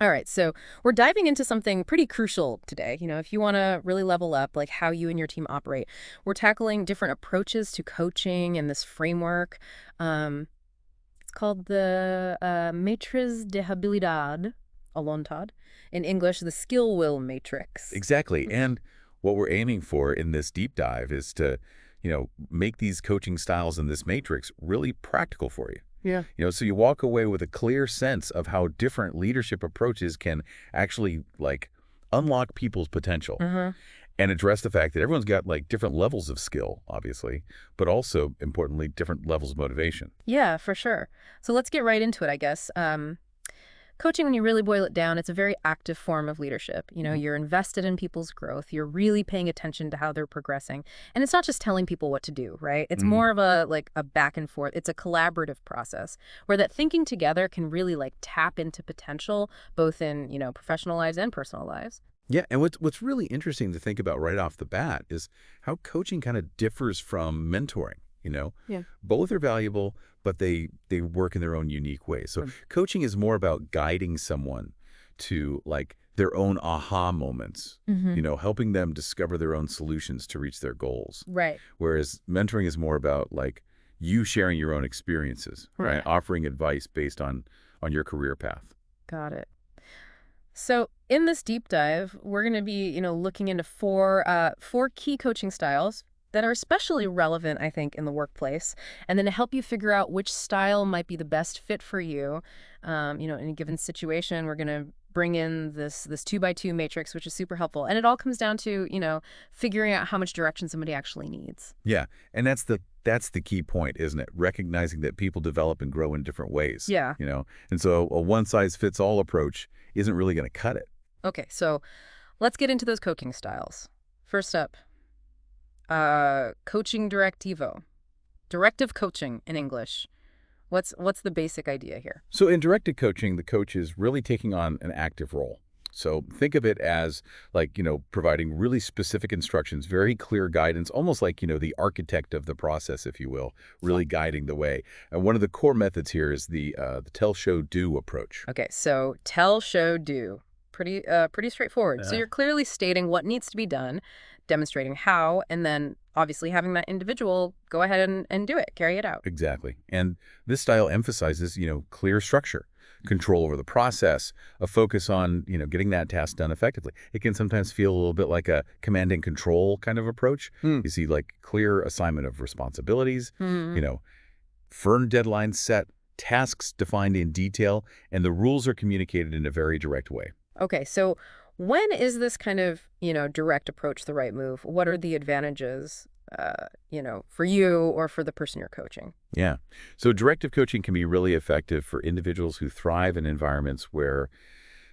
All right, so we're diving into something pretty crucial today. If you want to really level up, like how you and your team operate, we're tackling different approaches to coaching and this framework. Um, it's called the Matriz de Habilidad, Alontad. In English, the skill will matrix. Exactly. And what we're aiming for in this deep dive is to, make these coaching styles in this matrix really practical for you. Yeah. So you walk away with a clear sense of how different leadership approaches can actually unlock people's potential Uh-huh. and address the fact that everyone's got different levels of skill, obviously, but also importantly, different levels of motivation. Yeah, for sure. So let's get right into it, I guess. Coaching, when you really boil it down, it's a very active form of leadership. You're invested in people's growth. You're really paying attention to how they're progressing. And it's not just telling people what to do, right? It's Mhm. more of a back and forth. It's a collaborative process where that thinking together can really tap into potential, both in, professional lives and personal lives. Yeah, and what's really interesting to think about right off the bat is how coaching kind of differs from mentoring, Yeah. Both are valuable, but they work in their own unique ways. So coaching is more about guiding someone to their own aha moments, Mm-hmm. helping them discover their own solutions to reach their goals. Right. Whereas mentoring is more about you sharing your own experiences, right? Right. Offering advice based on your career path. Got it. So in this deep dive, we're going to be, looking into four key coaching styles that are especially relevant, I think, in the workplace, and then to help you figure out which style might be the best fit for you. In a given situation, we're going to bring in this 2x2 matrix, which is super helpful, and it all comes down to figuring out how much direction somebody actually needs. Yeah, and that's the key point, isn't it? Recognizing that people develop and grow in different ways, Yeah. And so a one-size-fits-all approach isn't really going to cut it. Okay, so let's get into those coaching styles. First up, coaching directivo. Directive coaching in English. What's the basic idea here? So in directed coaching, the coach is really taking on an active role. So think of it as providing really specific instructions, very clear guidance, almost the architect of the process, if you will, really guiding the way. And one of the core methods here is the tell, show, do approach. Okay, so tell, show, do. Pretty straightforward. So Yeah. you're clearly stating what needs to be done, demonstrating how, and then obviously having that individual go ahead and do it, carry it out. Exactly. And this style emphasizes, clear structure, control over the process, a focus on, getting that task done effectively. It can sometimes feel a little bit like a command and control kind of approach. You see clear assignment of responsibilities, Hmm. firm deadlines set, tasks defined in detail, and the rules are communicated in a very direct way. Okay, so when is this kind of, direct approach the right move? What are the advantages, for you or for the person you're coaching? Yeah. So directive coaching can be really effective for individuals who thrive in environments where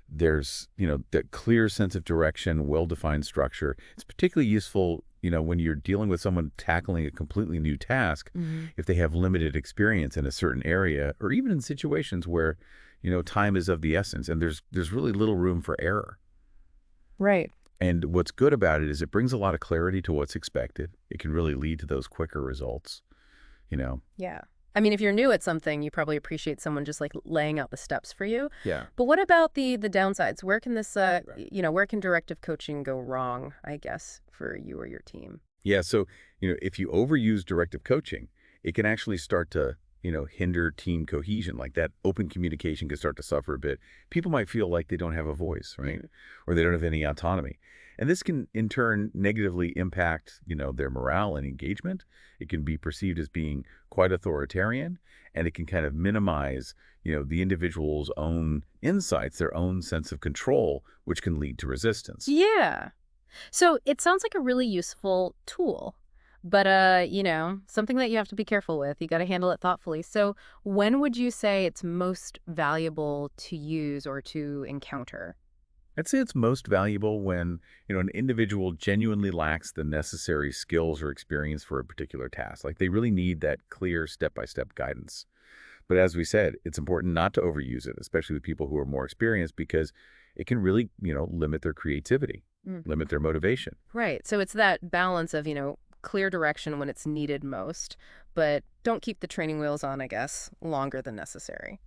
there's, that clear sense of direction, well-defined structure. It's particularly useful, when you're dealing with someone tackling a completely new task, Hmm. if they have limited experience in a certain area, or even in situations where, time is of the essence and there's really little room for error. Right. And what's good about it is it brings a lot of clarity to what's expected. It can really lead to those quicker results. Yeah. I mean, if you're new at something, you probably appreciate someone just laying out the steps for you. Yeah. But what about the downsides? Where can this, Right. where can directive coaching go wrong, I guess, for you or your team? Yeah. So, if you overuse directive coaching, it can actually start to, hinder team cohesion. Like that open communication can start to suffer a bit. People might feel like they don't have a voice, right? Or they don't have any autonomy. And this can, in turn, negatively impact, their morale and engagement. It can be perceived as being quite authoritarian, and it can kind of minimize, the individual's own insights, their own sense of control, which can lead to resistance. Yeah. So it sounds like a really useful tool, but something that you have to be careful with. You got to handle it thoughtfully. So when would you say it's most valuable to use or to encounter? I'd say it's most valuable when, an individual genuinely lacks the necessary skills or experience for a particular task. Like they really need that clear step-by-step guidance. But as we said, it's important not to overuse it, especially with people who are more experienced, because it can really, limit their creativity, Mm. limit their motivation. Right. So it's that balance of, clear direction when it's needed most, but don't keep the training wheels on, I guess, longer than necessary.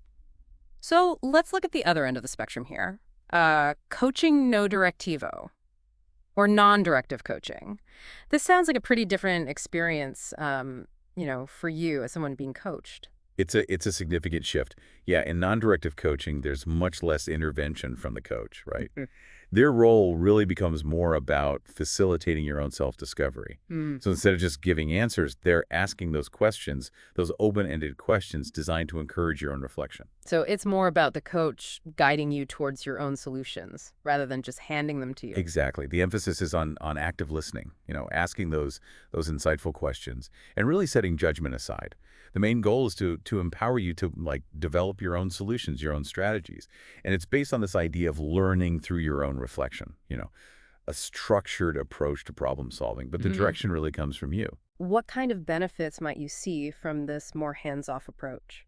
So let's look at the other end of the spectrum here. Coaching no directivo, or non-directive coaching. This sounds like a pretty different experience, for you as someone being coached. It's a significant shift. Yeah, in non-directive coaching, there's much less intervention from the coach, right? Their role really becomes more about facilitating your own self-discovery. Mm. So instead of just giving answers, they're asking those questions, those open-ended questions designed to encourage your own reflection. So it's more about the coach guiding you towards your own solutions rather than just handing them to you. Exactly. The emphasis is on active listening, asking those insightful questions and really setting judgment aside. The main goal is to empower you to develop your own solutions, your own strategies. And it's based on this idea of learning through your own reflection, a structured approach to problem solving, but the direction really comes from you. What kind of benefits might you see from this more hands-off approach?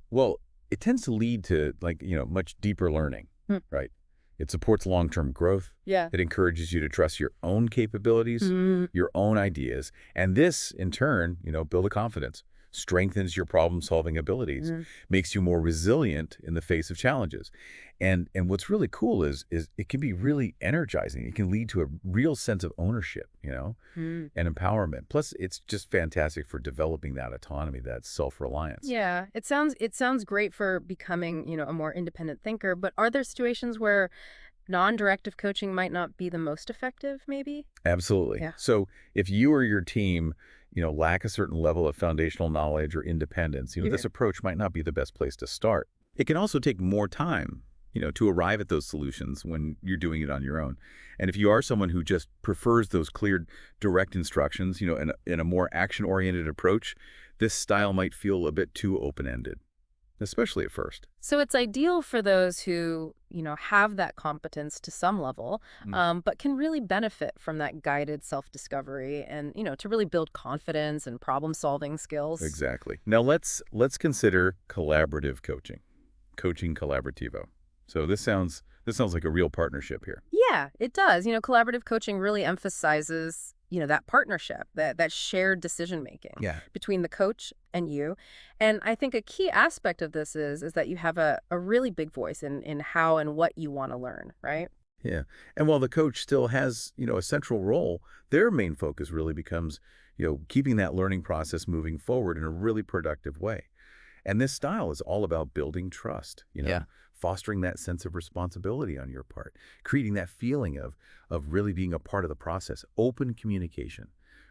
Well, it tends to lead to much deeper learning, Hmm. right? It supports long-term growth. Yeah. It encourages you to trust your own capabilities, Mm. your own ideas, and this, in turn, build a confidence, strengthens your problem-solving abilities, Mm. makes you more resilient in the face of challenges. And what's really cool is it can be really energizing. It can lead to a real sense of ownership, Mm. and empowerment. Plus, it's just fantastic for developing that autonomy, that self-reliance. Yeah, it sounds great for becoming, a more independent thinker, but are there situations where non-directive coaching might not be the most effective, maybe? Absolutely. Yeah. So if you or your team, lack a certain level of foundational knowledge or independence, Yeah. this approach might not be the best place to start. It can also take more time, to arrive at those solutions when you're doing it on your own. And if you are someone who just prefers those clear, direct instructions, in a more action-oriented approach, this style might feel a bit too open-ended, especially at first. So it's ideal for those who, have that competence to some level, Mm. but can really benefit from that guided self-discovery and, to really build confidence and problem-solving skills. Exactly. Now let's consider collaborative coaching, coaching collaborativo. So this sounds like a real partnership here. Yeah, it does. Collaborative coaching really emphasizes, that partnership, that shared decision making Yeah. between the coach and you. And I think a key aspect of this is that you have a really big voice in how and what you want to learn, right? Yeah. And while the coach still has, a central role, their main focus really becomes, keeping that learning process moving forward in a really productive way. And this style is all about building trust, Yeah. fostering that sense of responsibility on your part, creating that feeling of really being a part of the process, open communication,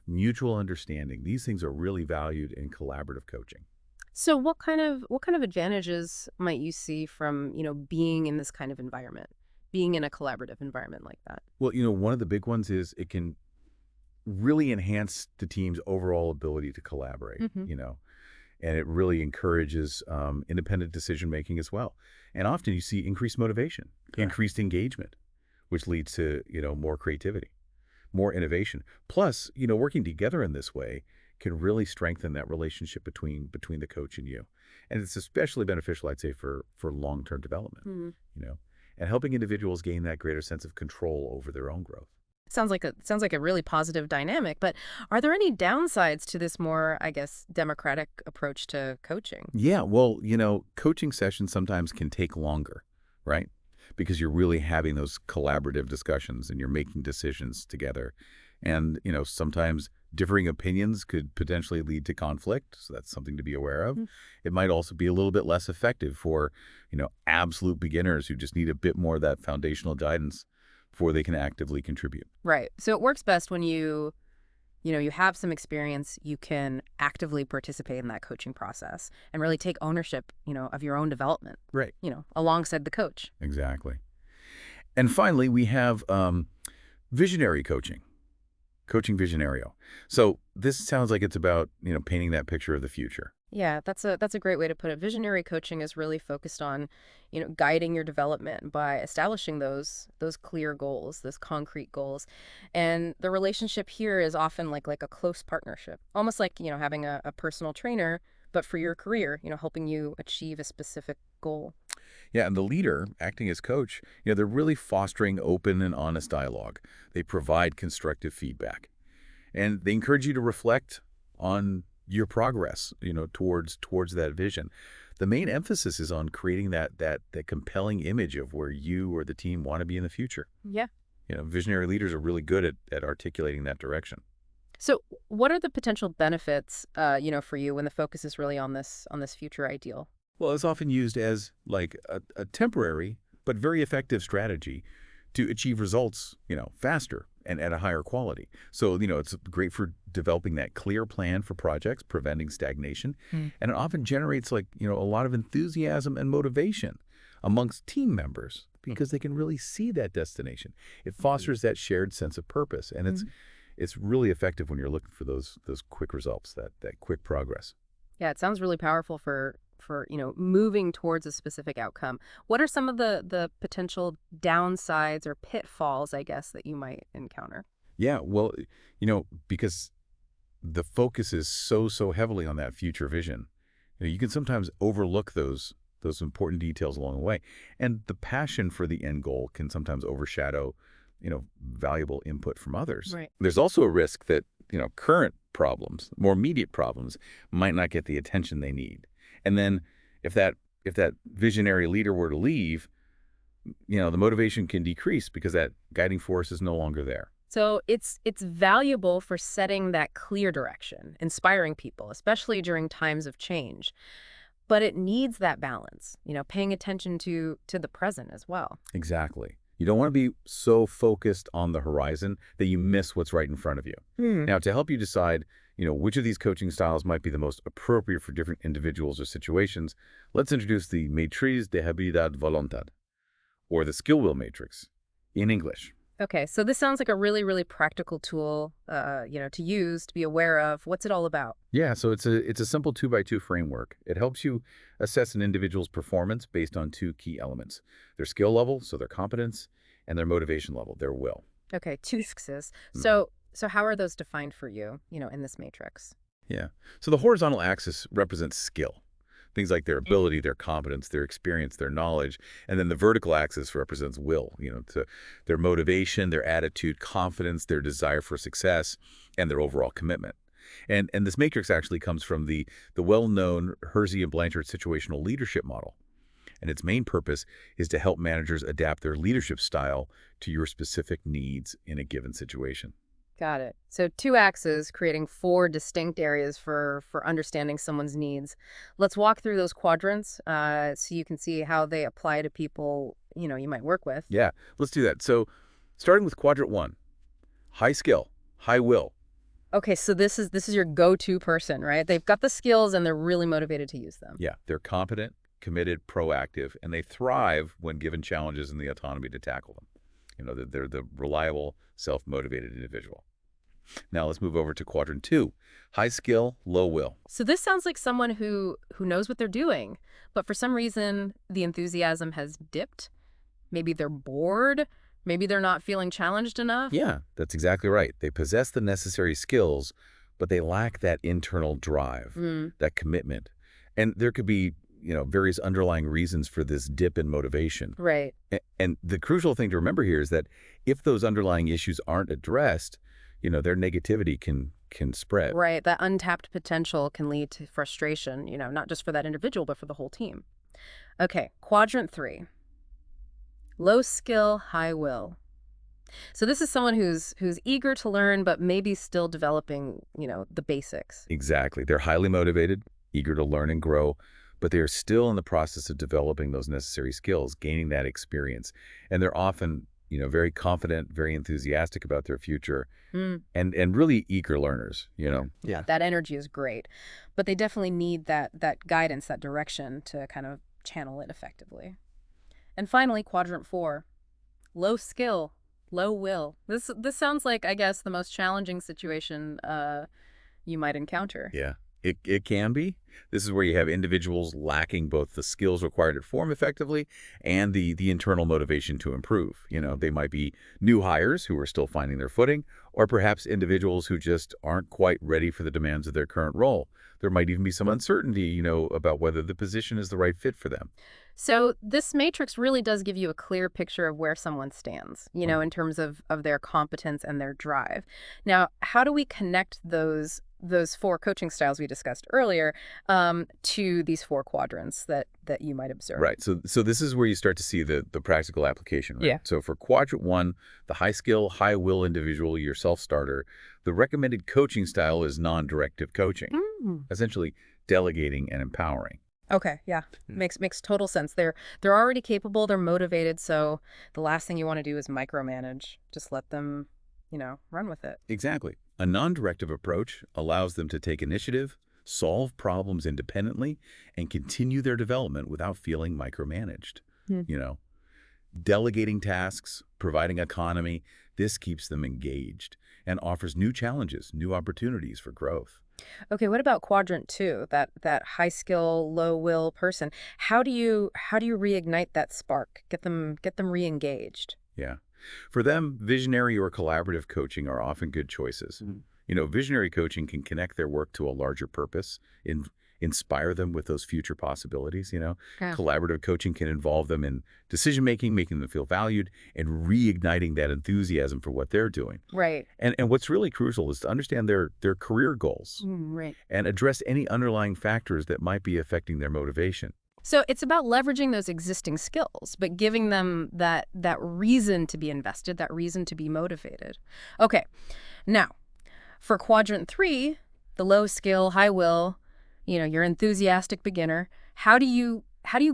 mutual understanding. These things are really valued in collaborative coaching. So what kind of advantages might you see from, being in this kind of environment, being in a collaborative environment like that? Well, one of the big ones is it can really enhance the team's overall ability to collaborate, Hmm. and it really encourages independent decision making as well. And often you see increased motivation, Correct. increased engagement, which leads to more creativity, more innovation. Plus, working together in this way can really strengthen that relationship between the coach and you. And it's especially beneficial, I'd say, for long-term development, Hmm. you know, and helping individuals gain that greater sense of control over their own growth. Sounds like a really positive dynamic, but are there any downsides to this more, I guess, democratic approach to coaching? Yeah, well, coaching sessions sometimes can take longer, right? Because you're really having those collaborative discussions and you're making decisions together. And, sometimes differing opinions could potentially lead to conflict, so that's something to be aware of. Mm. It might also be a little bit less effective for, absolute beginners who just need a bit more of that foundational guidance before they can actively contribute. Right. So it works best when you have some experience, you can actively participate in that coaching process and really take ownership, of your own development, Right. alongside the coach. Exactly. And finally, we have visionary coaching. Coaching visionario. So this sounds like it's about, painting that picture of the future. Yeah, that's a great way to put it. Visionary coaching is really focused on, guiding your development by establishing those clear goals, those concrete goals. And the relationship here is often like a close partnership, almost like, having a personal trainer, but for your career, helping you achieve a specific goal. Yeah, and the leader, acting as coach, they're really fostering open and honest dialogue. They provide constructive feedback. And they encourage you to reflect on your progress, towards that vision. The main emphasis is on creating that compelling image of where you or the team want to be in the future. Yeah. Visionary leaders are really good at articulating that direction. So what are the potential benefits, for you when the focus is really on this future ideal? Well, it's often used as like a temporary but very effective strategy to achieve results, faster and at a higher quality. So, it's great for developing that clear plan for projects, preventing stagnation, and it often generates a lot of enthusiasm and motivation amongst team members because they can really see that destination. It fosters that shared sense of purpose, and it's really effective when you're looking for those quick results, that quick progress. Yeah, it sounds really powerful for moving towards a specific outcome. What are some of the potential downsides or pitfalls, I guess, that you might encounter? Yeah, well, because the focus is so heavily on that future vision, you can sometimes overlook those important details along the way. And the passion for the end goal can sometimes overshadow, valuable input from others. Right. There's also a risk that, current problems, more immediate problems, might not get the attention they need. And then if that visionary leader were to leave, the motivation can decrease because that guiding force is no longer there. So it's valuable for setting that clear direction, inspiring people, especially during times of change. But it needs that balance, paying attention to the present as well. Exactly. You don't want to be so focused on the horizon that you miss what's right in front of you. Now, to help you decide, which of these coaching styles might be the most appropriate for different individuals or situations, let's introduce the Matriz de Habilidad Voluntad, or the skill wheel matrix in English. Okay, so this sounds like a really, really practical tool, to use, to be aware of. What's it all about? Yeah, so it's a simple 2x2 framework. It helps you assess an individual's performance based on two key elements: their skill level, so their competence, and their motivation level, their will. Okay, two axes. Mhm. So how are those defined for you, in this matrix? Yeah. So the horizontal axis represents skill. Things like their ability, their competence, their experience, their knowledge. And then the vertical axis represents will, to their motivation, their attitude, confidence, their desire for success, and their overall commitment. And this matrix actually comes from the well-known Hersey and Blanchard situational leadership model. And its main purpose is to help managers adapt their leadership style to your specific needs in a given situation. Got it. So two axes creating four distinct areas for understanding someone's needs. Let's walk through those quadrants so you can see how they apply to people, you might work with. Yeah, let's do that. So starting with quadrant one, high skill, high will. Okay, so this is your go-to person, right? They've got the skills and they're really motivated to use them. Yeah, they're competent, committed, proactive, and they thrive when given challenges and the autonomy to tackle them. They're the reliable, self-motivated individual. Now let's move over to quadrant two, high skill, low will. So this sounds like someone who knows what they're doing, but for some reason the enthusiasm has dipped. Maybe they're bored. Maybe they're not feeling challenged enough. Yeah, that's exactly right. They possess the necessary skills, but they lack that internal drive, that commitment. And there could be, various underlying reasons for this dip in motivation. Right. And the crucial thing to remember here is that if those underlying issues aren't addressed, their negativity can spread. Right. That untapped potential can lead to frustration, not just for that individual, but for the whole team. Okay, quadrant three. Low skill, high will. So this is someone who's eager to learn, but maybe still developing, the basics. Exactly. They're highly motivated, eager to learn and grow, but they are still in the process of developing those necessary skills, gaining that experience. And they're often, very confident, very enthusiastic about their future, and really eager learners, Yeah, that energy is great, but they definitely need that guidance, that direction to kind of channel it effectively. And finally, quadrant four, low skill, low will. This sounds like, I guess, the most challenging situation you might encounter. Yeah, it can be. This is where you have individuals lacking both the skills required to perform effectively and the internal motivation to improve. They might be new hires who are still finding their footing, or perhaps individuals who just aren't quite ready for the demands of their current role. There might even be some uncertainty, about whether the position is the right fit for them. So this matrix really does give you a clear picture of where someone stands, Right. in terms of their competence and their drive. Now, how do we connect those four coaching styles we discussed earlier to these four quadrants that you might observe? Right. So this is where you start to see the practical application, right? Yeah. So for quadrant one, the high skill, high will individual, your self-starter, the recommended coaching style is non-directive coaching, Mm. essentially delegating and empowering. Okay, yeah. Makes total sense. They're already capable, they're motivated, so the last thing you want to do is micromanage. Just let them, run with it. Exactly. A non-directive approach allows them to take initiative, solve problems independently, and continue their development without feeling micromanaged. Hmm. You know, delegating tasks, providing autonomy, this keeps them engaged and offers new challenges, new opportunities for growth. Okay, what about quadrant two, that high skill, low will person? How do you reignite that spark? Get them re-engaged. Yeah. For them, visionary or collaborative coaching are often good choices. Visionary coaching can connect their work to a larger purpose, inspire them with those future possibilities. Yeah. Collaborative coaching can involve them in decision-making, making them feel valued, and reigniting that enthusiasm for what they're doing. Right. And what's really crucial is to understand their career goals Right. and address any underlying factors that might be affecting their motivation. So it's about leveraging those existing skills, but giving them that reason to be invested, that reason to be motivated. Okay. Now, for quadrant three, the low skill, high will, your enthusiastic beginner, how do you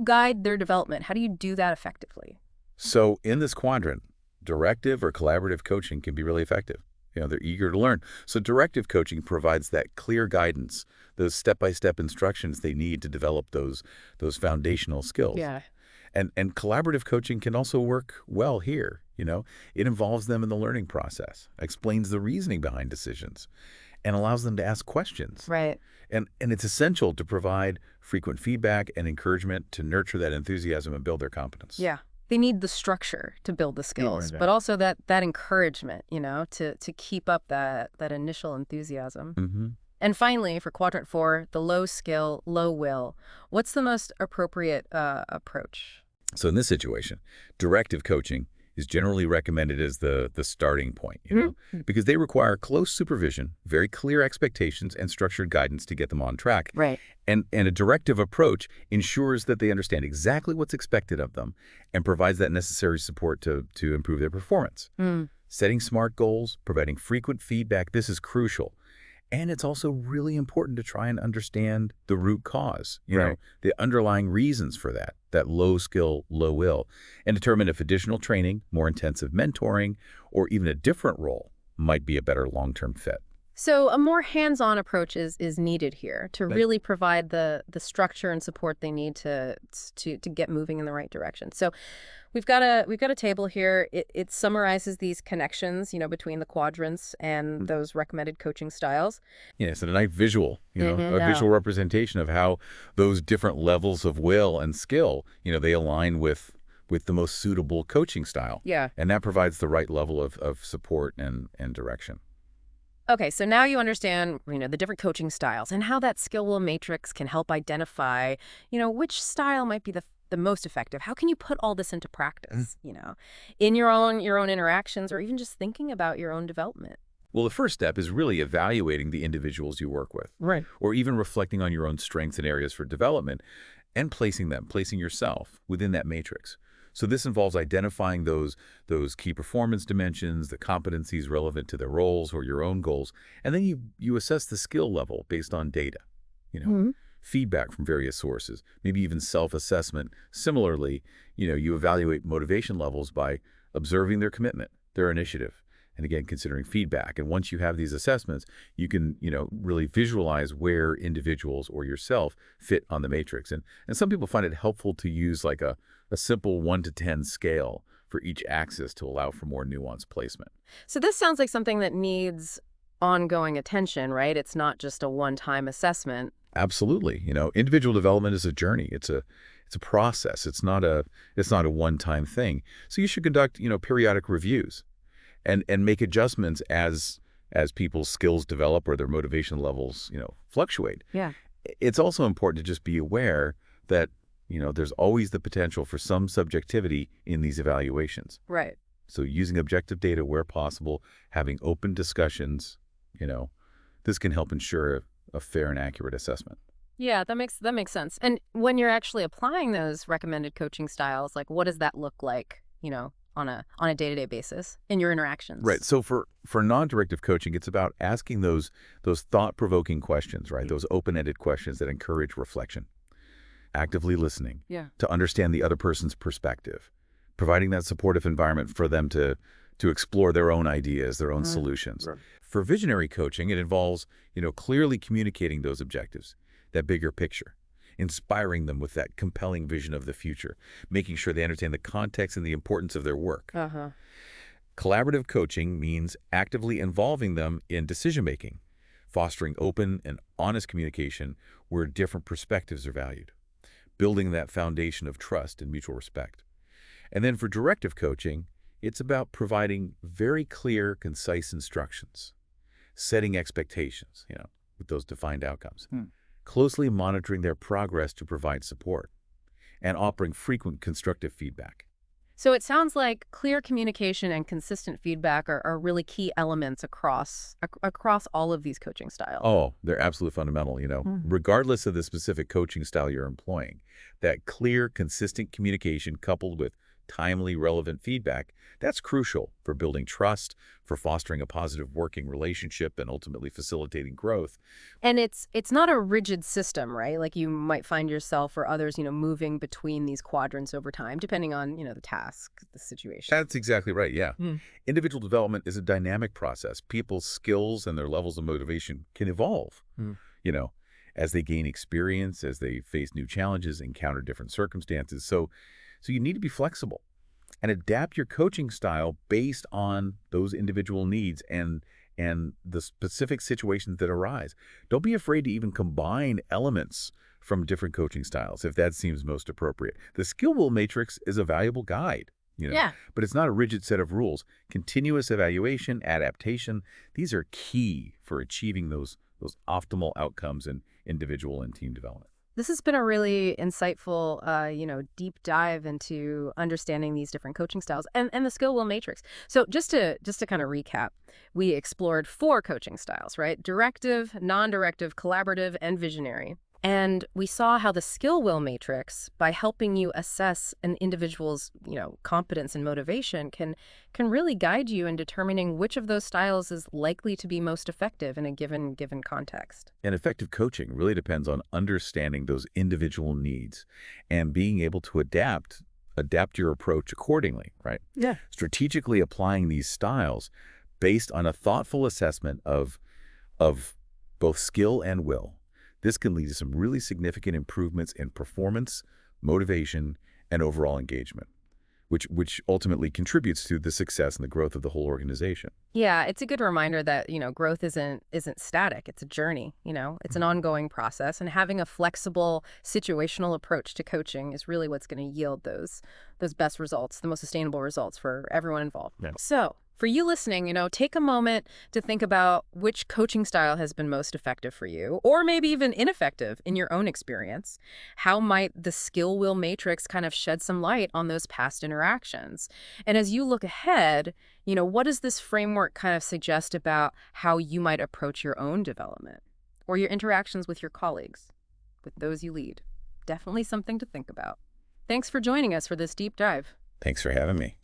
guide their development? How do you do that effectively? So in this quadrant, directive or collaborative coaching can be really effective. They're eager to learn. So directive coaching provides that clear guidance, those step-by-step instructions they need to develop those foundational skills. Yeah. And collaborative coaching can also work well here. It involves them in the learning process, explains the reasoning behind decisions, and allows them to ask questions. Right. And it's essential to provide frequent feedback and encouragement to nurture that enthusiasm and build their competence. Yeah. They need the structure to build the skills, but also that encouragement, to keep up that initial enthusiasm. Mm-hmm. And finally, for quadrant four, the low skill, low will, what's the most appropriate approach? So in this situation, directive coaching is generally recommended as the starting point, because they require close supervision, very clear expectations, and structured guidance to get them on track. Right. And a directive approach ensures that they understand exactly what's expected of them and provides that necessary support to improve their performance. Mm. Setting smart goals, providing frequent feedback, this is crucial. And it's also really important to try and understand the root cause, Right. the underlying reasons for that low skill, low will, and determine if additional training, more intensive mentoring, or even a different role might be a better long-term fit. So a more hands-on approach is needed here to Right. really provide the structure and support they need to get moving in the right direction. So we've got a table here. It summarizes these connections, between the quadrants and those recommended coaching styles. Yes, and a nice visual, a Yeah. visual representation of how those different levels of will and skill, they align with the most suitable coaching style. Yeah. And that provides the right level of support and direction. Okay, so now you understand, the different coaching styles and how that skill will matrix can help identify, which style might be the most effective. How can you put all this into practice, in your own interactions or even just thinking about your own development? Well, the first step is really evaluating the individuals you work with, Right. or even reflecting on your own strengths and areas for development and placing yourself within that matrix. So this involves identifying those key performance dimensions, the competencies relevant to their roles or your own goals, and then you assess the skill level based on data, Hmm. feedback from various sources, maybe even self-assessment. Similarly, you evaluate motivation levels by observing their commitment, their initiative, and again, considering feedback. And once you have these assessments, you can, really visualize where individuals or yourself fit on the matrix. And some people find it helpful to use like a simple 1 to 10 scale for each axis to allow for more nuanced placement. So this sounds like something that needs ongoing attention, right? It's not just a one-time assessment. Absolutely. Individual development is a journey. It's a process. It's not a one-time thing. So you should conduct, periodic reviews and make adjustments as people's skills develop or their motivation levels, fluctuate. Yeah. It's also important to just be aware that there's always the potential for some subjectivity in these evaluations. Right. So using objective data where possible, having open discussions, you know, this can help ensure a fair and accurate assessment. Yeah, that makes sense. And when you're actually applying those recommended coaching styles, like what does that look like, on a day-to-day basis in your Right. interactions? So for non-directive coaching, it's about asking those thought-provoking questions, right? Those open-ended questions that encourage reflection, actively listening Yeah. to understand the other person's perspective, providing that supportive environment for them to explore their own ideas, their own solutions. Right. For visionary coaching, it involves, clearly communicating those objectives, that bigger picture, inspiring them with that compelling vision of the future, making sure they understand the context and the importance of their work. Uh-huh. Collaborative coaching means actively involving them in decision-making, fostering open and honest communication where different perspectives are valued, building that foundation of trust and mutual respect. And then for directive coaching, it's about providing very clear, concise instructions, setting expectations, with those defined outcomes, closely monitoring their progress to provide support, and offering frequent constructive feedback. So it sounds like clear communication and consistent feedback are really key elements across all of these coaching styles. Oh, they're absolutely fundamental, regardless of the specific coaching style you're employing. That clear, consistent communication coupled with timely, relevant feedback, that's crucial for building trust, for fostering a positive working relationship, and ultimately facilitating growth. And it's not a rigid system, right? Like you might find yourself or others, moving between these quadrants over time, depending on, the task, the situation. That's exactly right, yeah. Hmm. Individual development is a dynamic process. People's skills and their levels of motivation can evolve, you know, as they gain experience, as they face new challenges, encounter different circumstances. So you need to be flexible and adapt your coaching style based on those individual needs and the specific situations that arise. Don't be afraid to even combine elements from different coaching styles if that seems most appropriate. The skill wheel matrix is a valuable guide, Yeah. but it's not a rigid set of rules. Continuous evaluation, adaptation, these are key for achieving those optimal outcomes in individual and team development. This has been a really insightful, deep dive into understanding these different coaching styles and the skill wheel matrix. So just to kind of recap, we explored 4 coaching styles, right? Directive, non-directive, collaborative, and visionary. And we saw how the skill wheel matrix, by helping you assess an individual's, competence and motivation, can really guide you in determining which of those styles is likely to be most effective in a given context. And effective coaching really depends on understanding those individual needs and being able to adapt your approach accordingly, right? Yeah. Strategically applying these styles based on a thoughtful assessment of both skill and will. This can lead to some really significant improvements in performance, motivation, and overall engagement, which ultimately contributes to the success and the growth of the whole organization. Yeah, it's a good reminder that, growth isn't static. It's a journey, it's an ongoing process. And having a flexible, situational approach to coaching is really what's going to yield those best results, the most sustainable results for everyone involved. Yeah. So for you listening, take a moment to think about which coaching style has been most effective for you, or maybe even ineffective in your own experience. How might the skill wheel matrix kind of shed some light on those past interactions? And as you look ahead, what does this framework kind of suggest about how you might approach your own development or your interactions with your colleagues, with those you lead? Definitely something to think about. Thanks for joining us for this deep dive. Thanks for having me.